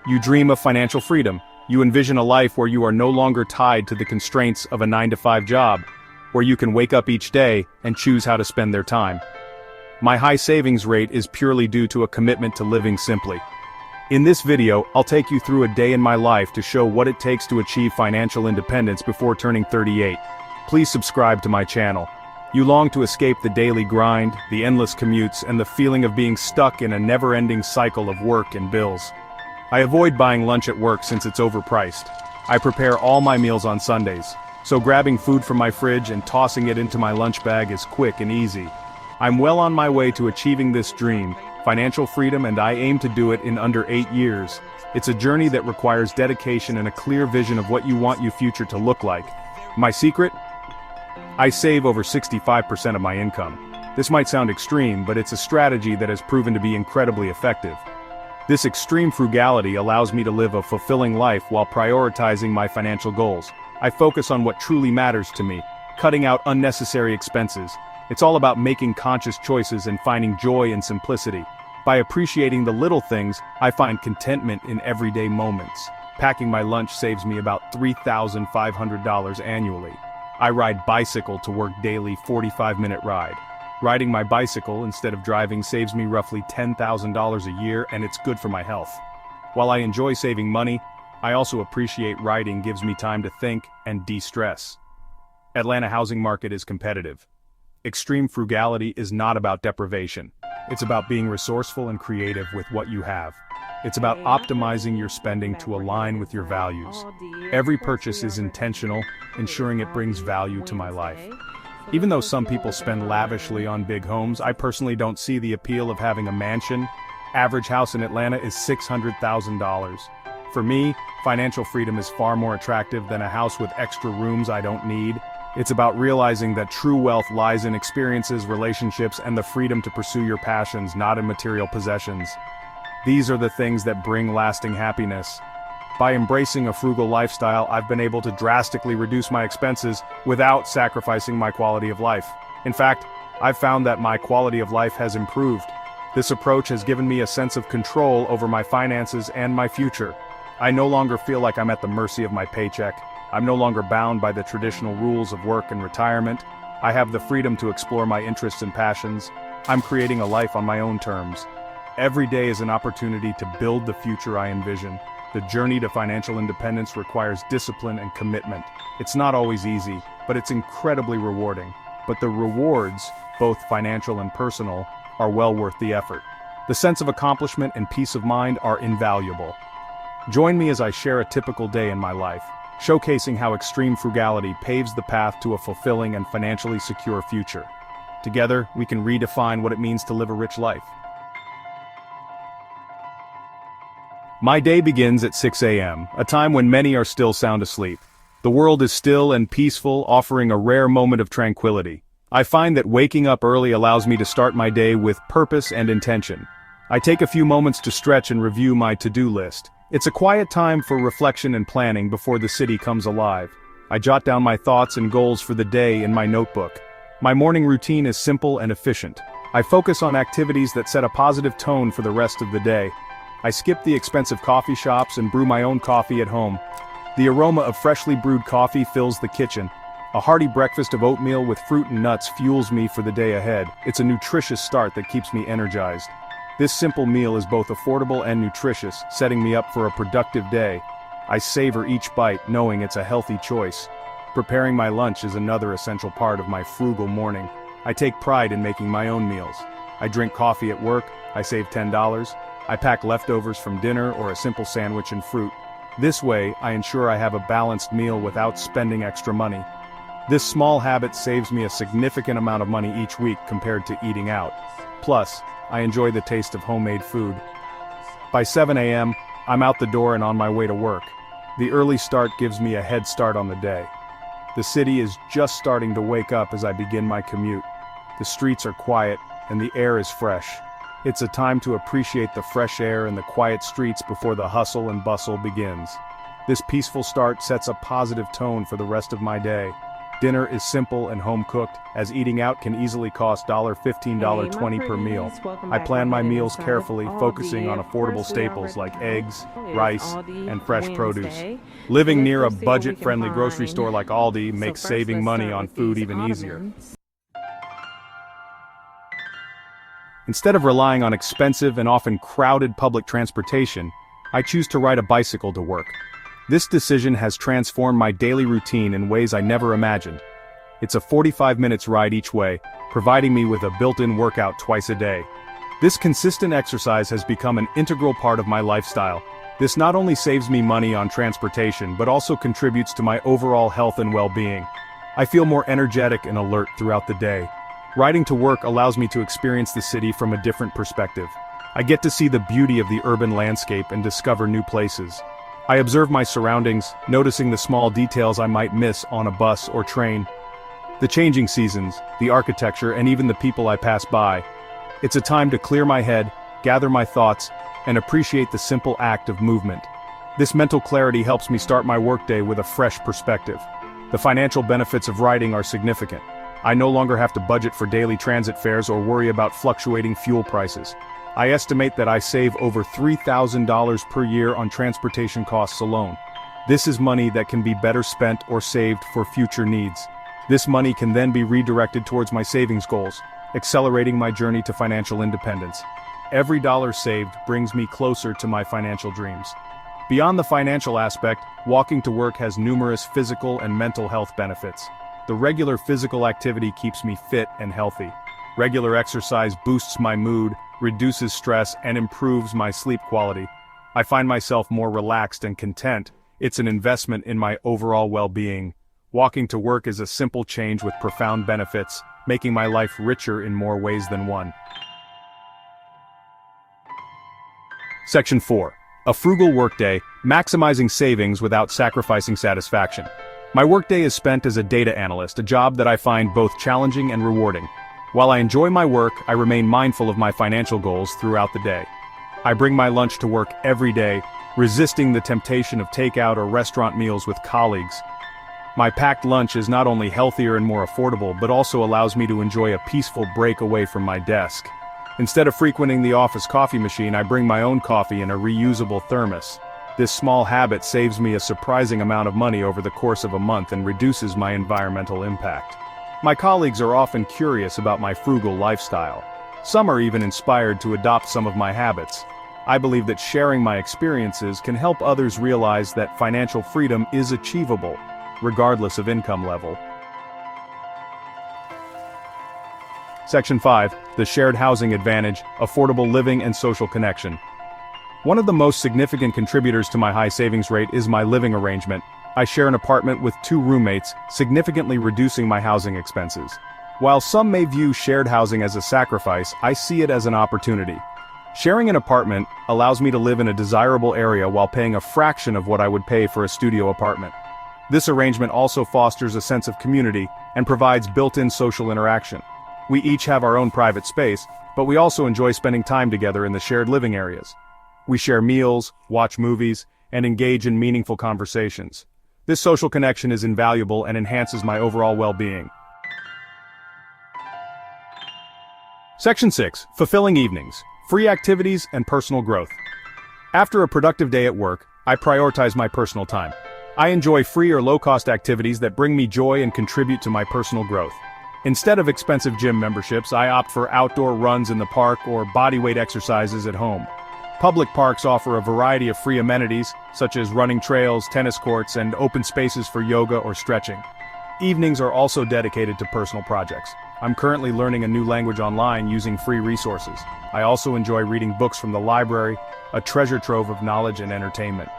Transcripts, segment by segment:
You dream of financial freedom. You envision a life where you are no longer tied to the constraints of a 9-to-5 job, where you can wake up each day and choose how to spend their time. My high savings rate is purely due to a commitment to living simply. In this video, I'll take you through a day in my life to show what it takes to achieve financial independence before turning 38. Please subscribe to my channel. You long to escape the daily grind, the endless commutes, and the feeling of being stuck in a never-ending cycle of work and bills. I avoid buying lunch at work since it's overpriced. I prepare all my meals on Sundays, so grabbing food from my fridge and tossing it into my lunch bag is quick and easy. I'm well on my way to achieving this dream, financial freedom, and I aim to do it in under 8 years. It's a journey that requires dedication and a clear vision of what you want your future to look like. My secret? I save over 65% of my income. This might sound extreme, but it's a strategy that has proven to be incredibly effective. This extreme frugality allows me to live a fulfilling life while prioritizing my financial goals. I focus on what truly matters to me, cutting out unnecessary expenses. It's all about making conscious choices and finding joy in simplicity. By appreciating the little things, I find contentment in everyday moments. Packing my lunch saves me about $3,500 annually. I ride bicycle to work daily 45-minute ride. Riding my bicycle instead of driving saves me roughly $10,000 a year, and it's good for my health. While I enjoy saving money, I also appreciate riding gives me time to think and de-stress. Atlanta housing market is competitive. Extreme frugality is not about deprivation. It's about being resourceful and creative with what you have. It's about optimizing your spending to align with your values. Every purchase is intentional, ensuring it brings value to my life. Even though some people spend lavishly on big homes, I personally don't see the appeal of having a mansion. Average house in Atlanta is $600,000. For me, financial freedom is far more attractive than a house with extra rooms I don't need. It's about realizing that true wealth lies in experiences, relationships, and the freedom to pursue your passions, not in material possessions. These are the things that bring lasting happiness. By embracing a frugal lifestyle, I've been able to drastically reduce my expenses without sacrificing my quality of life. In fact, I've found that my quality of life has improved. This approach has given me a sense of control over my finances and my future. I no longer feel like I'm at the mercy of my paycheck. I'm no longer bound by the traditional rules of work and retirement. I have the freedom to explore my interests and passions. I'm creating a life on my own terms. Every day is an opportunity to build the future I envision. The journey to financial independence requires discipline and commitment. It's not always easy, but it's incredibly rewarding. But the rewards, both financial and personal, are well worth the effort. The sense of accomplishment and peace of mind are invaluable. Join me as I share a typical day in my life, showcasing how extreme frugality paves the path to a fulfilling and financially secure future. Together, we can redefine what it means to live a rich life. My day begins at 6 a.m., a time when many are still sound asleep. The world is still and peaceful, offering a rare moment of tranquility. I find that waking up early allows me to start my day with purpose and intention. I take a few moments to stretch and review my to-do list. It's a quiet time for reflection and planning before the city comes alive. I jot down my thoughts and goals for the day in my notebook. My morning routine is simple and efficient. I focus on activities that set a positive tone for the rest of the day. I skip the expensive coffee shops and brew my own coffee at home. The aroma of freshly brewed coffee fills the kitchen. A hearty breakfast of oatmeal with fruit and nuts fuels me for the day ahead. It's a nutritious start that keeps me energized. This simple meal is both affordable and nutritious, setting me up for a productive day. I savor each bite, knowing it's a healthy choice. Preparing my lunch is another essential part of my frugal morning. I take pride in making my own meals. I drink coffee at work, I save $10. I pack leftovers from dinner or a simple sandwich and fruit. This way, I ensure I have a balanced meal without spending extra money. This small habit saves me a significant amount of money each week compared to eating out. Plus, I enjoy the taste of homemade food. By 7 a.m., I'm out the door and on my way to work. The early start gives me a head start on the day. The city is just starting to wake up as I begin my commute. The streets are quiet, and the air is fresh. It's a time to appreciate the fresh air and the quiet streets before the hustle and bustle begins. This peaceful start sets a positive tone for the rest of my day. Dinner is simple and home-cooked, as eating out can easily cost $15, $20 per meal. I plan my meals carefully, focusing on affordable staples like eggs, rice, and fresh produce. Living near a budget-friendly grocery store like Aldi makes saving money on food even easier. Instead of relying on expensive and often crowded public transportation, I choose to ride a bicycle to work. This decision has transformed my daily routine in ways I never imagined. It's a 45 minutes ride each way, providing me with a built-in workout twice a day. This consistent exercise has become an integral part of my lifestyle. This not only saves me money on transportation but also contributes to my overall health and well-being. I feel more energetic and alert throughout the day. Riding to work allows me to experience the city from a different perspective. I get to see the beauty of the urban landscape and discover new places. I observe my surroundings, noticing the small details I might miss on a bus or train. The changing seasons, the architecture, and even the people I pass by. It's a time to clear my head, gather my thoughts, and appreciate the simple act of movement. This mental clarity helps me start my workday with a fresh perspective. The financial benefits of riding are significant. I no longer have to budget for daily transit fares or worry about fluctuating fuel prices. I estimate that I save over $3,000 per year on transportation costs alone. This is money that can be better spent or saved for future needs. This money can then be redirected towards my savings goals, accelerating my journey to financial independence. Every dollar saved brings me closer to my financial dreams. Beyond the financial aspect, walking to work has numerous physical and mental health benefits. The regular physical activity keeps me fit and healthy. Regular exercise boosts my mood, reduces stress, and improves my sleep quality. I find myself more relaxed and content. It's an investment in my overall well-being. Walking to work is a simple change with profound benefits, making my life richer in more ways than one. Section 4. A frugal workday, maximizing savings without sacrificing satisfaction. My workday is spent as a data analyst, a job that I find both challenging and rewarding. While I enjoy my work, I remain mindful of my financial goals throughout the day. I bring my lunch to work every day, resisting the temptation of takeout or restaurant meals with colleagues. My packed lunch is not only healthier and more affordable, but also allows me to enjoy a peaceful break away from my desk. Instead of frequenting the office coffee machine, I bring my own coffee in a reusable thermos. This small habit saves me a surprising amount of money over the course of a month and reduces my environmental impact. My colleagues are often curious about my frugal lifestyle. Some are even inspired to adopt some of my habits. I believe that sharing my experiences can help others realize that financial freedom is achievable, regardless of income level. Section 5. The shared housing advantage, affordable living and social connection. One of the most significant contributors to my high savings rate is my living arrangement. I share an apartment with 2 roommates, significantly reducing my housing expenses. While some may view shared housing as a sacrifice, I see it as an opportunity. Sharing an apartment allows me to live in a desirable area while paying a fraction of what I would pay for a studio apartment. This arrangement also fosters a sense of community and provides built-in social interaction. We each have our own private space, but we also enjoy spending time together in the shared living areas. We share meals, watch movies, and engage in meaningful conversations. This social connection is invaluable and enhances my overall well-being. Section 6. Fulfilling evenings, free activities, and personal growth. After a productive day at work, I prioritize my personal time. I enjoy free or low-cost activities that bring me joy and contribute to my personal growth. Instead of expensive gym memberships, I opt for outdoor runs in the park or bodyweight exercises at home. Public parks offer a variety of free amenities, such as running trails, tennis courts, and open spaces for yoga or stretching. Evenings are also dedicated to personal projects. I'm currently learning a new language online using free resources. I also enjoy reading books from the library, a treasure trove of knowledge and entertainment.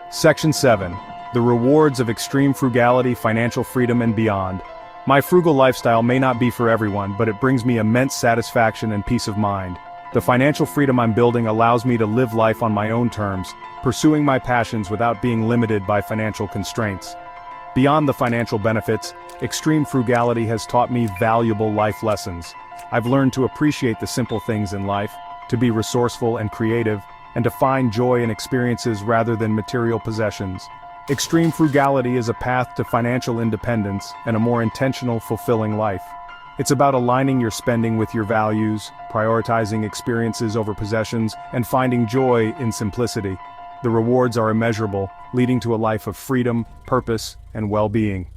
Section 7. The rewards of extreme frugality, financial freedom, and beyond. My frugal lifestyle may not be for everyone, but it brings me immense satisfaction and peace of mind. The financial freedom I'm building allows me to live life on my own terms, pursuing my passions without being limited by financial constraints. Beyond the financial benefits, extreme frugality has taught me valuable life lessons. I've learned to appreciate the simple things in life, to be resourceful and creative, and to find joy in experiences rather than material possessions. Extreme frugality is a path to financial independence and a more intentional, fulfilling life. It's about aligning your spending with your values, prioritizing experiences over possessions, and finding joy in simplicity. The rewards are immeasurable, leading to a life of freedom, purpose, and well-being.